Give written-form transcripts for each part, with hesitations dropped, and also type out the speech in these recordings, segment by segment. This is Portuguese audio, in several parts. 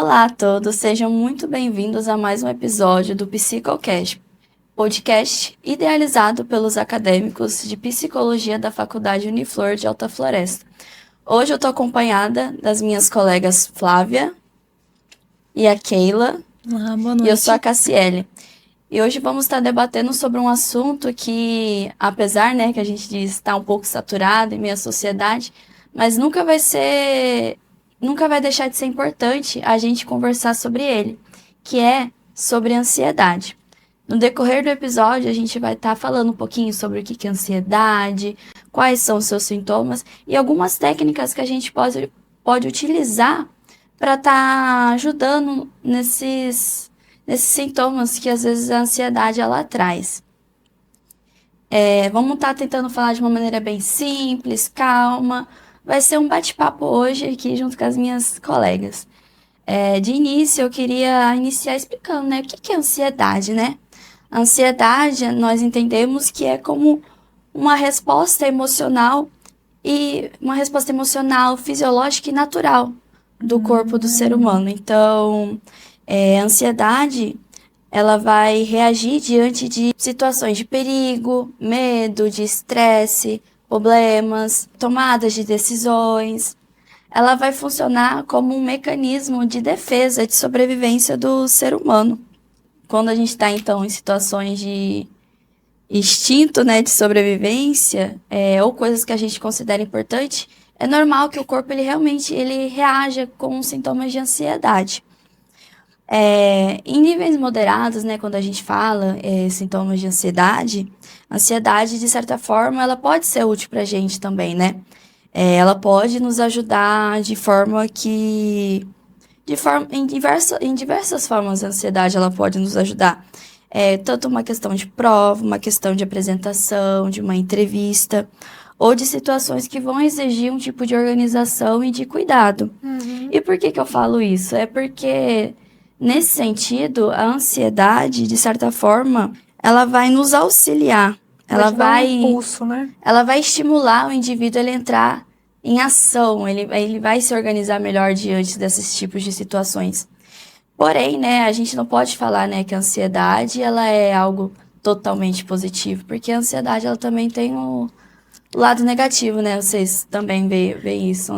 Olá a todos, sejam muito bem-vindos a mais um episódio do Psicocast, podcast idealizado pelos acadêmicos de psicologia da Faculdade Uniflor de Alta Floresta. Hoje eu estou acompanhada das minhas colegas Flávia e a Keila. Olá, boa noite. E eu sou a Cassiele. E hoje vamos estar debatendo sobre um assunto que, apesar, que a gente diz estar um pouco saturado em meio à sociedade, mas nunca vai deixar de ser importante a gente conversar sobre ele, que é sobre ansiedade. No decorrer do episódio, a gente vai estar falando um pouquinho sobre o que é ansiedade, quais são os seus sintomas e algumas técnicas que a gente pode utilizar para estar ajudando nesses sintomas que às vezes a ansiedade ela traz. Vamos estar tentando falar de uma maneira bem simples, calma. Vai ser um bate-papo hoje aqui junto com as minhas colegas. De início, eu queria iniciar explicando, o que é ansiedade, A ansiedade, nós entendemos que é como uma resposta emocional fisiológica e natural do corpo do ser humano. Então, a ansiedade, ela vai reagir diante de situações de perigo, medo, de estresse, problemas, tomadas de decisões. Ela vai funcionar como um mecanismo de defesa, de sobrevivência do ser humano. Quando a gente está, então, em situações de instinto, de sobrevivência, ou coisas que a gente considera importante, é normal que o corpo ele reaja com sintomas de ansiedade. Em níveis moderados, quando a gente fala sintomas de ansiedade, de certa forma, ela pode ser útil para a gente também, ela pode nos ajudar em diversas formas a ansiedade ela pode nos ajudar. Tanto uma questão de prova, uma questão de apresentação, de uma entrevista, ou de situações que vão exigir um tipo de organização e de cuidado. E por que eu falo isso? É porque, nesse sentido, a ansiedade, de certa forma, ela vai nos auxiliar. Ela vai dar um impulso, Ela vai estimular o indivíduo a ele entrar em ação, ele vai se organizar melhor diante desses tipos de situações. Porém, a gente não pode falar, que a ansiedade ela é algo totalmente positivo, porque a ansiedade ela também tem o lado negativo, Vocês também veem isso,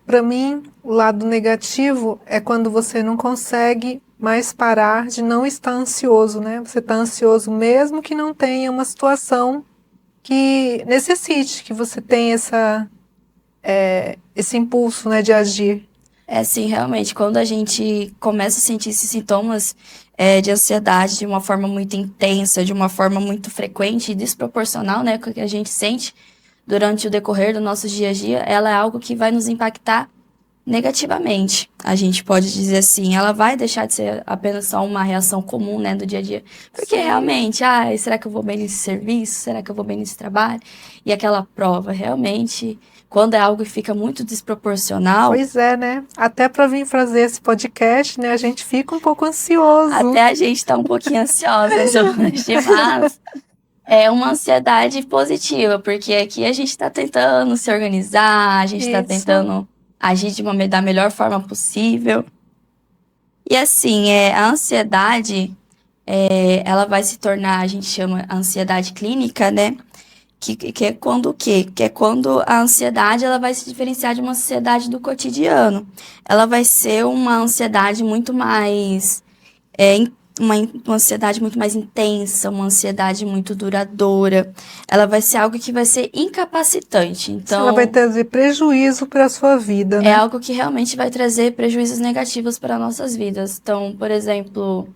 Para mim, o lado negativo é quando você não consegue mais parar de não estar ansioso, Você está ansioso mesmo que não tenha uma situação que necessite que você tenha esse impulso, de agir. Sim, realmente, quando a gente começa a sentir esses sintomas de ansiedade de uma forma muito intensa, de uma forma muito frequente e desproporcional, com o que a gente sente durante o decorrer do nosso dia a dia, ela é algo que vai nos impactar negativamente. A gente pode dizer assim, ela vai deixar de ser apenas só uma reação comum, do dia a dia. Porque realmente, será que eu vou bem nesse serviço? Será que eu vou bem nesse trabalho? E aquela prova, realmente, quando é algo que fica muito desproporcional... Pois é, Até para vir fazer esse podcast, a gente fica um pouco ansioso. Até a gente está um pouquinho ansiosa, mas é uma ansiedade positiva, porque aqui a gente está tentando se organizar, a gente está tentando agir da melhor forma possível. E assim, a ansiedade, ela vai se tornar, a gente chama ansiedade clínica, que é quando o quê? Que é quando a ansiedade ela vai se diferenciar de uma ansiedade do cotidiano. Ela vai ser uma ansiedade muito mais... uma ansiedade muito mais intensa, uma ansiedade muito duradoura. Ela vai ser algo que vai ser incapacitante. Então, ela vai trazer prejuízo para a sua vida, É algo que realmente vai trazer prejuízos negativos para nossas vidas. Então, por exemplo,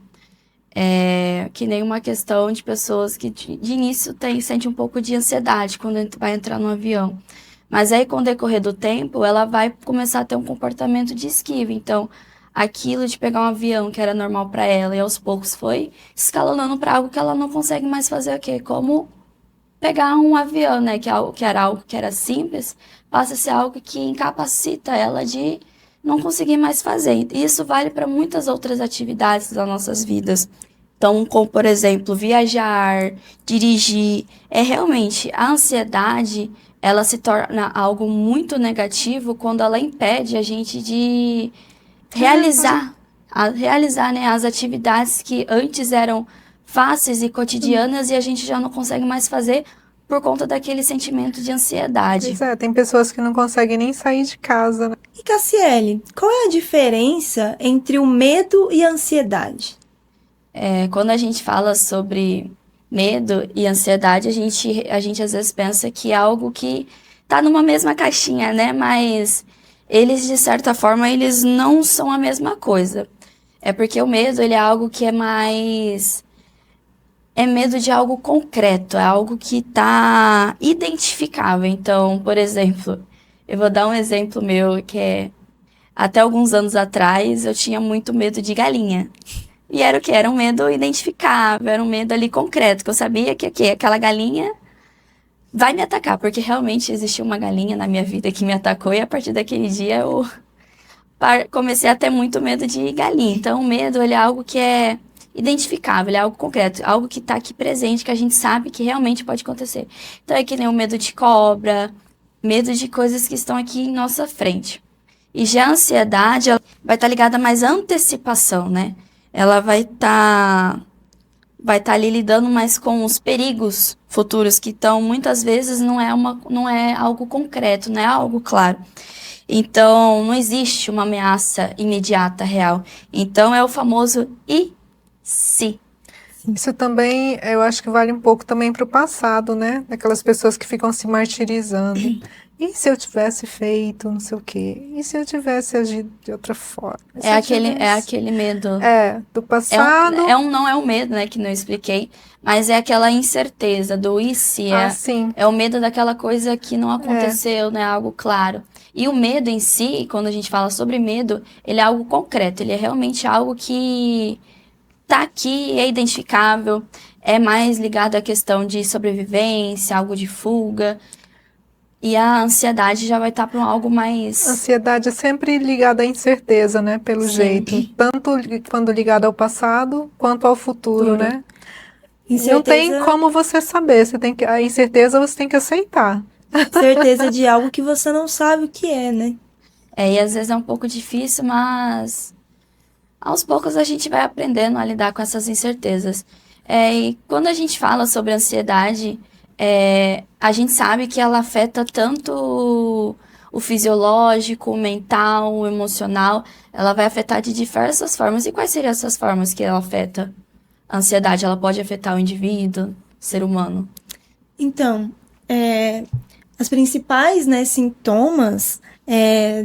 que nem uma questão de pessoas que de início sentem um pouco de ansiedade quando vai entrar no avião. Mas aí, com o decorrer do tempo, ela vai começar a ter um comportamento de esquiva. Então, aquilo de pegar um avião que era normal para ela e aos poucos foi escalonando para algo que ela não consegue mais fazer o quê? Como pegar um avião, que era algo que era simples, passa a ser algo que incapacita ela de não conseguir mais fazer. E isso vale para muitas outras atividades das nossas vidas. Então, como, por exemplo, viajar, dirigir. Realmente, a ansiedade, ela se torna algo muito negativo quando ela impede a gente de realizar, né, as atividades que antes eram fáceis e cotidianas e a gente já não consegue mais fazer por conta daquele sentimento de ansiedade. Pois é, tem pessoas que não conseguem nem sair de casa, né? E Cassiele, qual é a diferença entre o medo e a ansiedade? Quando a gente fala sobre medo e ansiedade, a gente às vezes pensa que é algo que tá numa mesma caixinha, né? Mas eles, de certa forma, eles não são a mesma coisa. É porque o medo, ele é algo que é mais... É medo de algo concreto, é algo que tá identificável. Então, por exemplo, eu vou dar um exemplo meu, que é... Até alguns anos atrás, eu tinha muito medo de galinha. E era o quê? Era um medo identificável, era um medo ali concreto, que eu sabia que aquela galinha vai me atacar, porque realmente existiu uma galinha na minha vida que me atacou e a partir daquele dia eu comecei a ter muito medo de galinha. Então, o medo, ele é algo que é identificável, ele é algo concreto, algo que está aqui presente, que a gente sabe que realmente pode acontecer. Então, é que nem o medo de cobra, medo de coisas que estão aqui em nossa frente. E já a ansiedade, ela vai estar ligada mais à antecipação, né? Ela vai estar ali lidando mais com os perigos futuros que estão, muitas vezes, não é algo concreto, não é algo claro. Então, não existe uma ameaça imediata, real. Então, é o famoso e se. Isso também, eu acho que vale um pouco também para o passado, né? Daquelas pessoas que ficam se martirizando. E se eu tivesse feito não sei o quê? E se eu tivesse agido de outra forma? É aquele medo. Do passado. Não é um medo, né, que não expliquei, mas é aquela incerteza do e se. Sim. É o medo daquela coisa que não aconteceu, né, algo claro. E o medo em si, quando a gente fala sobre medo, ele é algo concreto, ele é realmente algo que tá aqui, é identificável, é mais ligado à questão de sobrevivência, algo de fuga. E a ansiedade já vai estar para algo mais... A ansiedade é sempre ligada à incerteza, né? Pelo jeito. Tanto quando ligada ao passado, quanto ao futuro, né? Incerteza... Não tem como você saber. A incerteza você tem que aceitar. Certeza de algo que você não sabe o que é, né? E às vezes é um pouco difícil, mas... Aos poucos a gente vai aprendendo a lidar com essas incertezas. E quando a gente fala sobre ansiedade... a gente sabe que ela afeta tanto o fisiológico, o mental, o emocional. Ela vai afetar de diversas formas. E quais seriam essas formas que ela afeta? A ansiedade, ela pode afetar o indivíduo, o ser humano? Então, as principais, né, sintomas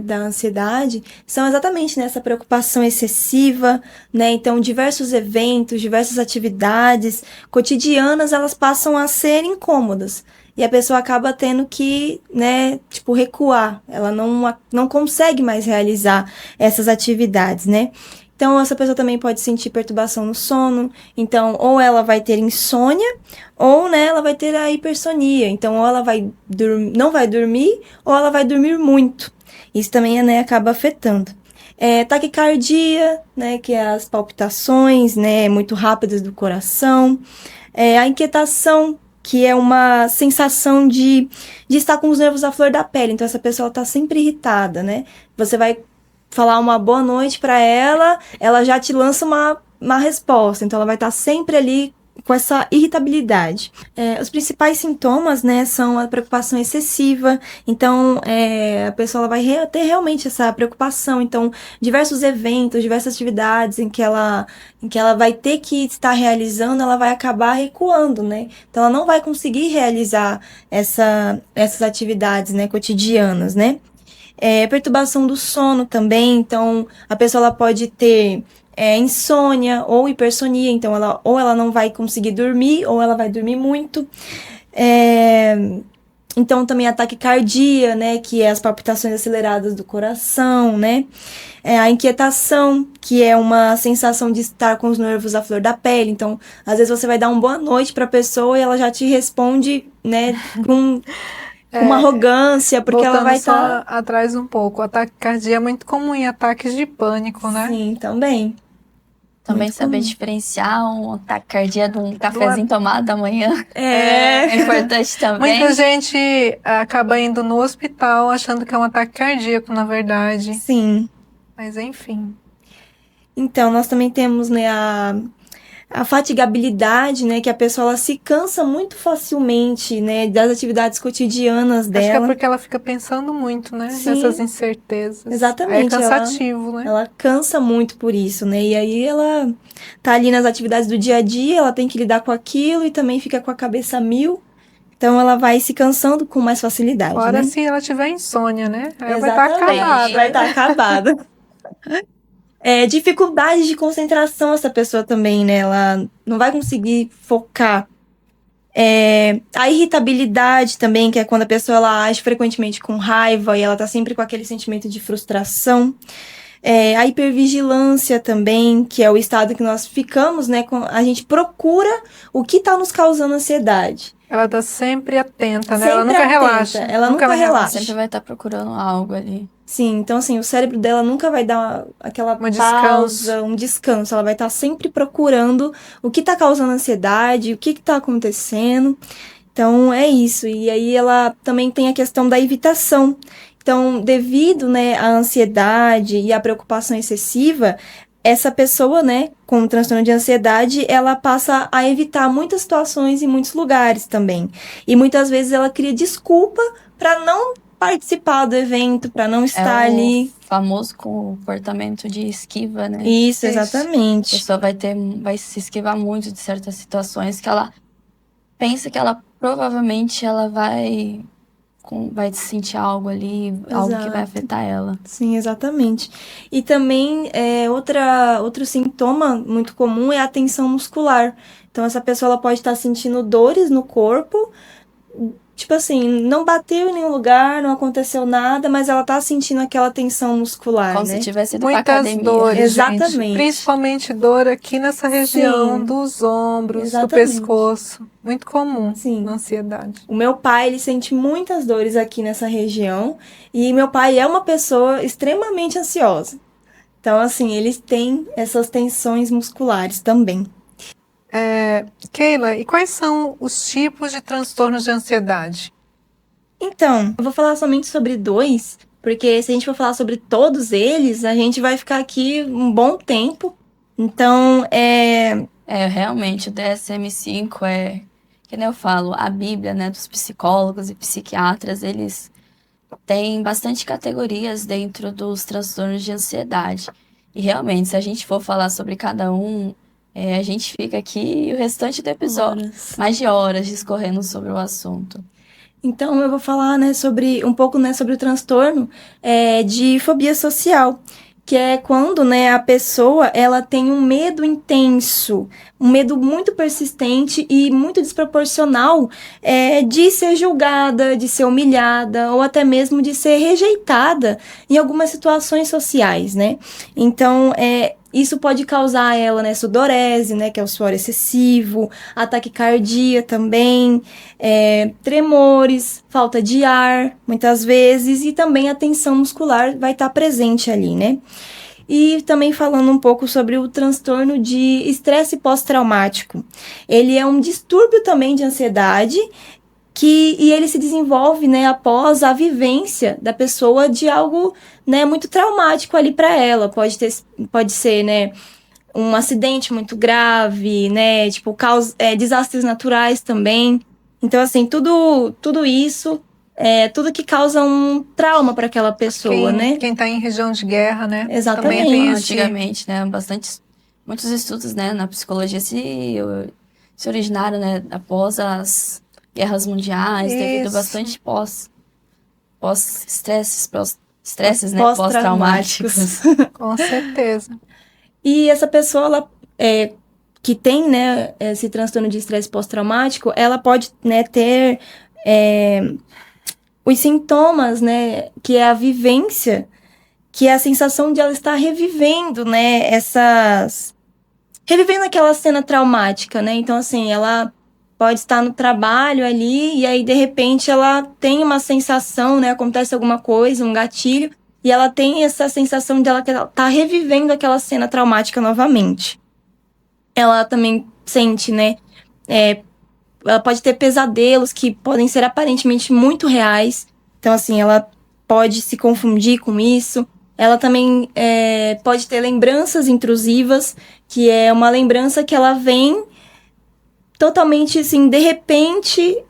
da ansiedade são exatamente nessa preocupação excessiva, né? Então, diversos eventos, diversas atividades cotidianas, elas passam a ser incômodas. E a pessoa acaba tendo que, né, tipo, recuar. Ela não consegue mais realizar essas atividades, né? Então, essa pessoa também pode sentir perturbação no sono. Então, ou ela vai ter insônia, ou, né, ela vai ter a hipersonia. Então, ou ela não vai dormir, ou ela vai dormir muito. Isso também, né, acaba afetando. Taquicardia, né, que é as palpitações, né, muito rápidas do coração. A inquietação, que é uma sensação de estar com os nervos à flor da pele. Então, essa pessoa está sempre irritada, né? Você vai falar uma boa noite para ela já te lança uma resposta. Então, ela vai estar sempre ali com essa irritabilidade. Os principais sintomas, né, são a preocupação excessiva. Então, a pessoa ela vai ter realmente essa preocupação. Então, diversos eventos, diversas atividades em que ela vai ter que estar realizando, ela vai acabar recuando, né? Então, ela não vai conseguir realizar essas atividades, né, cotidianas, né? Perturbação do sono também. Então, a pessoa ela pode ter insônia ou hipersonia. Então, ou ela não vai conseguir dormir, ou ela vai dormir muito. Então, também a taquicardia, né? Que é as palpitações aceleradas do coração, né? A inquietação, que é uma sensação de estar com os nervos à flor da pele. Então, às vezes você vai dar uma boa noite para a pessoa e ela já te responde, né? Com uma arrogância, porque ela vai estar... atrás um pouco. O ataque cardíaco é muito comum em ataques de pânico, né? Sim, também. Também muito saber comum. diferenciar um ataque cardíaco de um cafezinho tomado da manhã. É importante também. Muita gente acaba indo no hospital achando que é um ataque cardíaco, na verdade. Sim. Mas enfim. Então, nós também temos, né, a fatigabilidade, né, que a pessoa ela se cansa muito facilmente, né, das atividades cotidianas Acho que é dela. porque ela fica pensando muito, né? Sim. Nessas incertezas. Aí é Exatamente, cansativo, né? ela cansa muito por isso, né? E aí ela tá ali nas atividades do dia a dia, ela tem que lidar com aquilo e também fica com a cabeça a mil. Então ela vai se cansando com mais facilidade, Fora né? se ela tiver insônia, né? Aí vai estar Exatamente, acabada. vai estar acabada. Dificuldade de concentração essa pessoa também, né? Ela não vai conseguir focar. A irritabilidade também, que é quando a pessoa ela age frequentemente com raiva e ela tá sempre com aquele sentimento de frustração. A hipervigilância também, que é o estado que nós ficamos, né? A gente procura o que tá nos causando ansiedade. Ela tá sempre atenta, né? Sempre ela nunca atenta, relaxa. ela nunca relaxa. Sempre vai estar procurando algo ali. Sim, então assim, o cérebro dela nunca vai dar aquela pausa, um descanso. Ela vai estar sempre procurando o que tá causando ansiedade, o que tá acontecendo. Então, é isso. E aí ela também tem a questão da evitação. Então, devido, né, à ansiedade e à preocupação excessiva, essa pessoa, né, com transtorno de ansiedade, ela passa a evitar muitas situações em muitos lugares também. E muitas vezes ela cria desculpa para não participar do evento, para não estar ali. O famoso comportamento de esquiva, né? Isso, exatamente. A pessoa vai se esquivar muito de certas situações que ela pensa que ela provavelmente ela vai sentir algo ali, algo que vai afetar ela. Sim, exatamente. E também outro sintoma muito comum é a tensão muscular. Então essa pessoa ela pode estar sentindo dores no corpo, tipo assim, não bateu em nenhum lugar, não aconteceu nada, mas ela tá sentindo aquela tensão muscular, Como né? se tivesse ido pra Muitas academia. dores, Exatamente. gente. Principalmente dor aqui nessa região dos ombros, Exatamente. do pescoço. Muito comum na ansiedade. O meu pai, ele sente muitas dores aqui nessa região. E meu pai é uma pessoa extremamente ansiosa. Então, assim, eles têm essas tensões musculares também. Keila, e quais são os tipos de transtornos de ansiedade? Então, eu vou falar somente sobre 2, porque se a gente for falar sobre todos eles, a gente vai ficar aqui um bom tempo. Então, realmente, o DSM-5 que nem eu falo, a Bíblia, né, dos psicólogos e psiquiatras, eles têm bastante categorias dentro dos transtornos de ansiedade. E realmente, se a gente for falar sobre cada um, a gente fica aqui o restante do episódio, mais de horas discorrendo sobre o assunto. Então, eu vou falar, né, sobre o transtorno de fobia social, que é quando, né, a pessoa ela tem um medo intenso, um medo muito persistente e muito desproporcional de ser julgada, de ser humilhada ou até mesmo de ser rejeitada em algumas situações sociais, né? Então, isso pode causar a ela, né, sudorese, né, que é o suor excessivo, ataque cardíaco também, tremores, falta de ar, muitas vezes, e também a tensão muscular vai estar presente ali, né? E também falando um pouco sobre o transtorno de estresse pós-traumático. Ele é um distúrbio também de ansiedade e ele se desenvolve, né, após a vivência da pessoa de algo, né, muito traumático ali para ela. Pode ser, né, um acidente muito grave, né, tipo desastres naturais também. Então, assim, tudo isso tudo que causa um trauma para aquela pessoa, né? Quem está em região de guerra, né? Exatamente. Também tem Antigamente, né, muitos estudos, né, na psicologia se originaram, né, após as guerras mundiais, devido bastante pós-estresses, né, pós-traumáticos. Com certeza. E essa pessoa, ela que tem, né, esse transtorno de estresse pós-traumático, ela pode, né, ter os sintomas, né, que é a vivência, que é a sensação de ela estar revivendo, né, revivendo aquela cena traumática, né, então, assim, ela pode estar no trabalho ali, e aí, de repente, ela tem uma sensação, né, acontece alguma coisa, um gatilho, e ela tem essa sensação de ela tá revivendo aquela cena traumática novamente. Ela também sente, né, ela pode ter pesadelos que podem ser aparentemente muito reais. Então, assim, ela pode se confundir com isso. Ela também pode ter lembranças intrusivas, que é uma lembrança que ela vem totalmente, assim, de repente,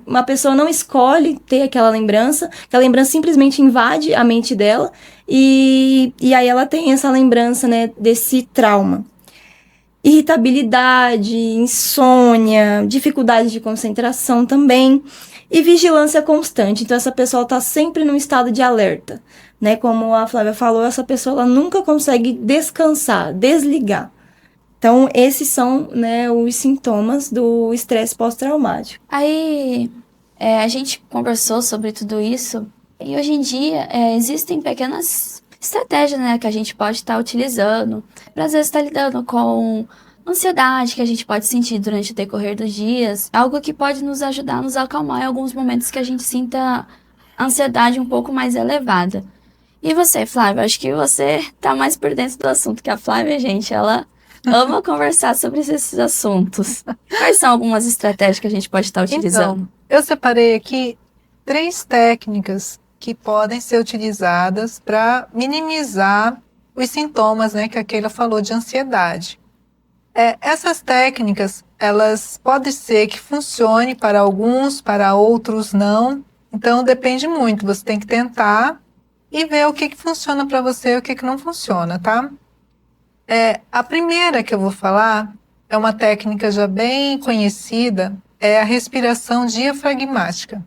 uma pessoa não escolhe ter aquela lembrança, que a lembrança simplesmente invade a mente dela, e aí ela tem essa lembrança, né, desse trauma. Irritabilidade, insônia, dificuldade de concentração também, e vigilância constante. Então, essa pessoa está sempre num estado de alerta, né? Como a Flávia falou, essa pessoa ela nunca consegue descansar, desligar. Então, esses são, né, os sintomas do estresse pós-traumático. Aí, a gente conversou sobre tudo isso e hoje em dia existem pequenas estratégias, né, que a gente pode estar utilizando para às vezes estar lidando com ansiedade que a gente pode sentir durante o decorrer dos dias, algo que pode nos ajudar a nos acalmar em alguns momentos que a gente sinta a ansiedade um pouco mais elevada. E você, Flávia, acho que você tá mais por dentro do assunto que a Flávia, gente, ela ama conversar sobre esses assuntos. Quais são algumas estratégias que a gente pode estar utilizando? Então, eu separei aqui 3 técnicas que podem ser utilizadas para minimizar os sintomas, né, que a Keila falou de ansiedade. Essas técnicas, elas podem ser que funcione para alguns, para outros não. Então, depende muito. Você tem que tentar e ver o que funciona para você e o que não funciona, tá? A primeira que eu vou falar é uma técnica já bem conhecida, é a respiração diafragmática.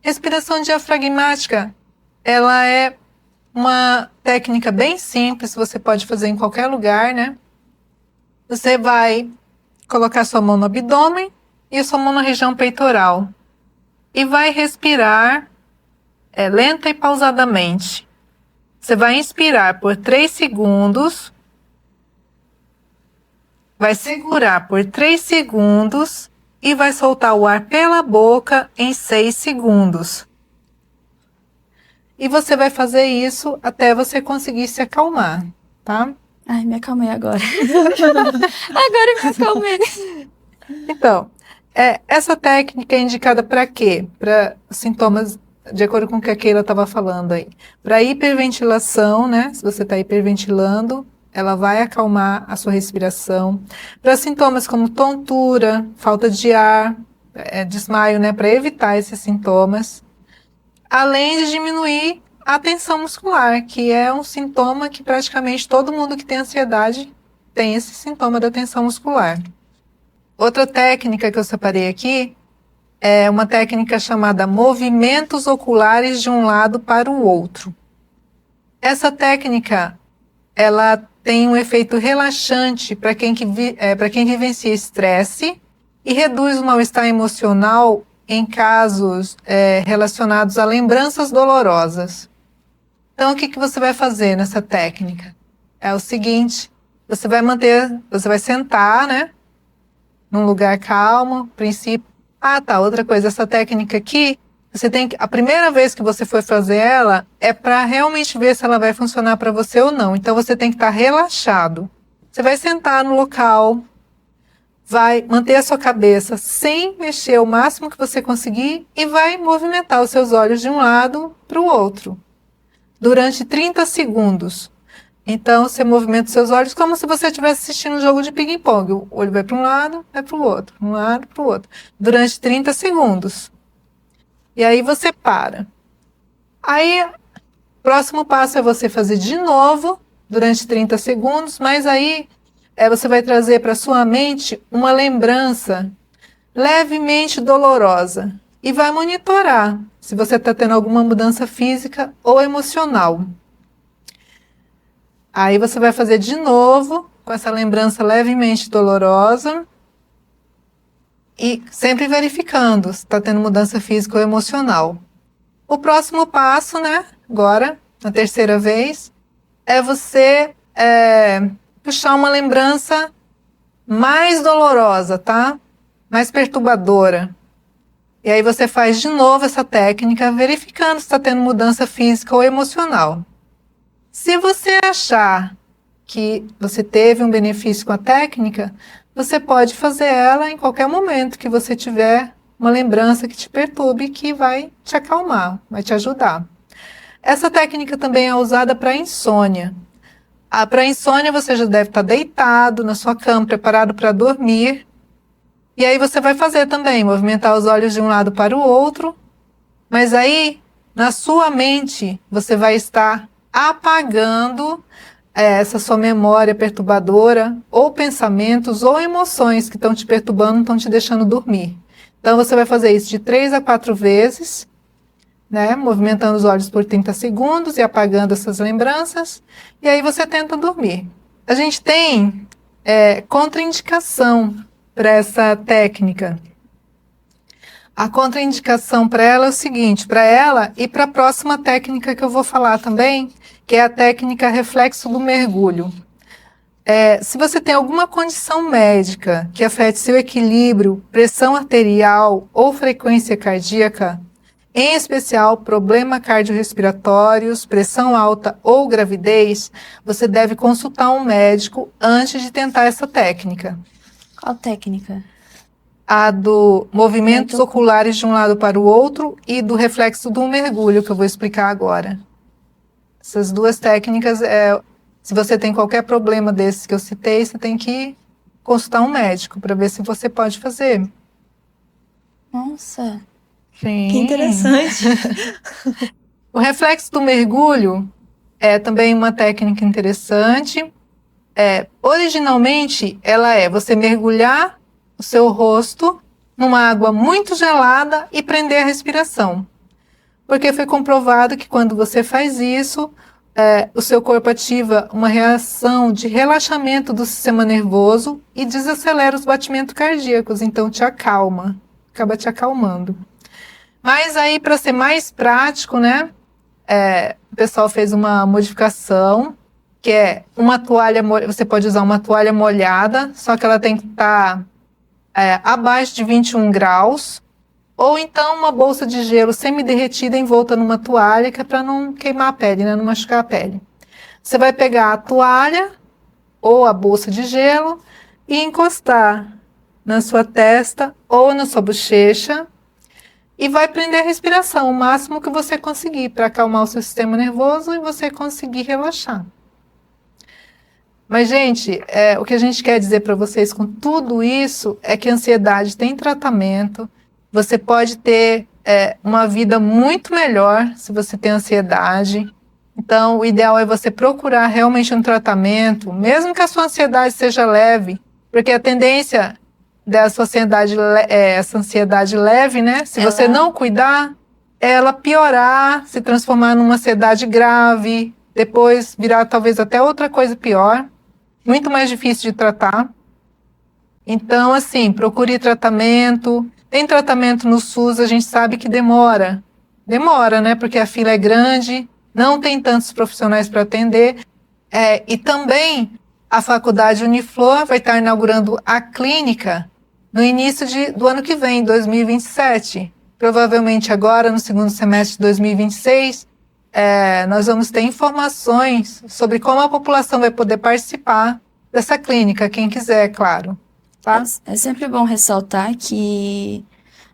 Respiração diafragmática, ela é uma técnica bem simples, você pode fazer em qualquer lugar, né? Você vai colocar sua mão no abdômen e sua mão na região peitoral. E vai respirar lenta e pausadamente. Você vai inspirar por 3 segundos. Vai segurar por 3 segundos e vai soltar o ar pela boca em 6 segundos. E você vai fazer isso até você conseguir se acalmar, tá? Ai, me acalmei agora. Agora eu me acalmei. Então, essa técnica é indicada para quê? Para sintomas, de acordo com o que a Keila estava falando aí. Para hiperventilação, né? Se você está hiperventilando, ela vai acalmar a sua respiração. Para sintomas como tontura, falta de ar, desmaio, né? Para evitar esses sintomas. Além de diminuir a tensão muscular, que é um sintoma que praticamente todo mundo que tem ansiedade tem esse sintoma da tensão muscular. Outra técnica que eu separei aqui é uma técnica chamada movimentos oculares de um lado para o outro. Essa técnica, ela tem um efeito relaxante para quem vivencia estresse e reduz o mal-estar emocional em casos relacionados a lembranças dolorosas. Então, o que você vai fazer nessa técnica? É o seguinte, você vai sentar, né? Num lugar calmo, princípio. Outra coisa, essa técnica aqui, a primeira vez que você for fazer ela, é para realmente ver se ela vai funcionar para você ou não. Então, você tem que estar relaxado. Você vai sentar no local, vai manter a sua cabeça sem mexer o máximo que você conseguir e vai movimentar os seus olhos de um lado para o outro, durante 30 segundos. Então, você movimenta os seus olhos como se você estivesse assistindo um jogo de ping-pong. O olho vai para um lado, vai para o outro, um lado, para o outro, durante 30 segundos. E aí você para. Aí, próximo passo é você fazer de novo, durante 30 segundos, mas aí você vai trazer para sua mente uma lembrança levemente dolorosa e vai monitorar se você está tendo alguma mudança física ou emocional. Aí você vai fazer de novo com essa lembrança levemente dolorosa e sempre verificando se está tendo mudança física ou emocional. O próximo passo, né, agora, na terceira vez, é você puxar uma lembrança mais dolorosa, tá? Mais perturbadora. E aí você faz de novo essa técnica, verificando se está tendo mudança física ou emocional. Se você achar que você teve um benefício com a técnica, você pode fazer ela em qualquer momento que você tiver uma lembrança que te perturbe, que vai te acalmar, vai te ajudar. Essa técnica também é usada para insônia. Para insônia, você já deve estar deitado na sua cama, preparado para dormir. E aí você vai fazer também, movimentar os olhos de um lado para o outro. Mas aí, na sua mente, você vai estar apagando essa sua memória perturbadora, ou pensamentos, ou emoções que estão te perturbando, estão te deixando dormir. Então, você vai fazer isso de 3 a 4 vezes, né, movimentando os olhos por 30 segundos e apagando essas lembranças, e aí você tenta dormir. A gente tem contraindicação para essa técnica. A contraindicação para ela é o seguinte, para ela e para a próxima técnica que eu vou falar também, que é a técnica reflexo do mergulho. Se você tem alguma condição médica que afete seu equilíbrio, pressão arterial ou frequência cardíaca, em especial problemas cardiorrespiratórios, pressão alta ou gravidez, você deve consultar um médico antes de tentar essa técnica. Qual técnica? A do movimentos oculares de um lado para o outro e do reflexo do mergulho, que eu vou explicar agora. Essas duas técnicas, se você tem qualquer problema desses que eu citei, você tem que consultar um médico para ver se você pode fazer. Nossa, Sim. Que interessante. O reflexo do mergulho é também uma técnica interessante. Originalmente, ela é você mergulhar o seu rosto numa água muito gelada e prender a respiração. Porque foi comprovado que quando você faz isso, o seu corpo ativa uma reação de relaxamento do sistema nervoso e desacelera os batimentos cardíacos, então te acalma, acaba te acalmando. Mas aí, para ser mais prático, né, o pessoal fez uma modificação, que é uma toalha, você pode usar uma toalha molhada, só que ela tem que estar abaixo de 21 graus, ou então uma bolsa de gelo semi-derretida envolta numa toalha, que é para não queimar a pele, né, não machucar a pele. Você vai pegar a toalha ou a bolsa de gelo e encostar na sua testa ou na sua bochecha e vai prender a respiração, o máximo que você conseguir, para acalmar o seu sistema nervoso e você conseguir relaxar. Mas, gente, o que a gente quer dizer para vocês com tudo isso é que a ansiedade tem tratamento. Você pode ter uma vida muito melhor se você tem ansiedade. Então, o ideal é você procurar realmente um tratamento, mesmo que a sua ansiedade seja leve, porque a tendência dessa ansiedade, essa ansiedade leve, né? Se você não cuidar, ela piorar, se transformar numa ansiedade grave, depois virar talvez até outra coisa pior, muito mais difícil de tratar. Então, assim, procure tratamento. Tem tratamento no SUS, a gente sabe que demora. Demora, né? Porque a fila é grande, não tem tantos profissionais para atender. E também a faculdade Uniflor vai estar inaugurando a clínica no início do ano que vem, 2027. Provavelmente agora, no segundo semestre de 2026, nós vamos ter informações sobre como a população vai poder participar dessa clínica, quem quiser, claro. Tá? É sempre bom ressaltar que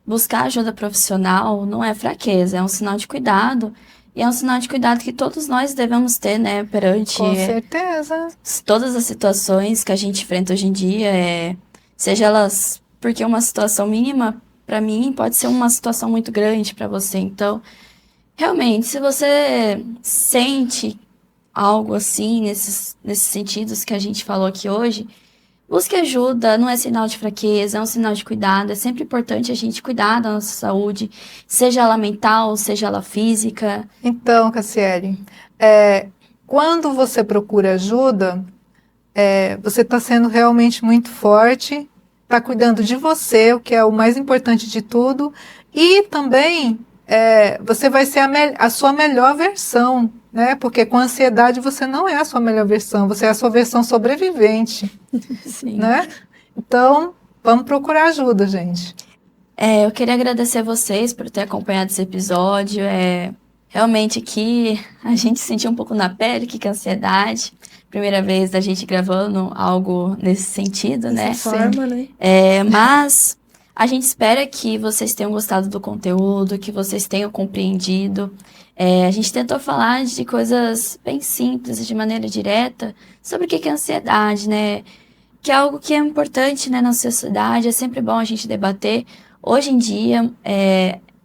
buscar ajuda profissional não é fraqueza, é um sinal de cuidado. E é um sinal de cuidado que todos nós devemos ter, né, perante Com certeza. todas as situações que a gente enfrenta hoje em dia, seja elas, porque uma situação mínima, para mim, pode ser uma situação muito grande para você. Então, realmente, se você sente algo assim, nesses sentidos que a gente falou aqui hoje, busque ajuda, não é sinal de fraqueza, é um sinal de cuidado. É sempre importante a gente cuidar da nossa saúde, seja ela mental, seja ela física. Então, Cassiele, quando você procura ajuda, você está sendo realmente muito forte, está cuidando de você, o que é o mais importante de tudo, e também você vai ser a sua melhor versão, né? Porque com ansiedade você não é a sua melhor versão, você é a sua versão sobrevivente. Sim. Né? Então, vamos procurar ajuda, gente. Eu queria agradecer a vocês por ter acompanhado esse episódio. Realmente aqui a gente sentiu um pouco na pele que é ansiedade. Primeira vez da gente gravando algo nesse sentido, né? Dessa forma, né? Mas A gente espera que vocês tenham gostado do conteúdo, que vocês tenham compreendido. A gente tentou falar de coisas bem simples, de maneira direta, sobre o que é ansiedade, né? Que é algo que é importante, né, na sociedade, é sempre bom a gente debater. Hoje em dia,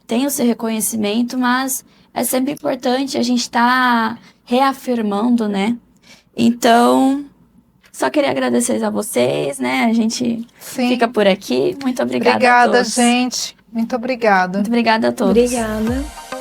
tem o seu reconhecimento, mas é sempre importante a gente estar reafirmando, né? Então, só queria agradecer a vocês, né? A gente Sim. fica por aqui. Muito obrigada a Obrigada, todos. gente. Muito obrigada. Muito obrigada a todos. Obrigada.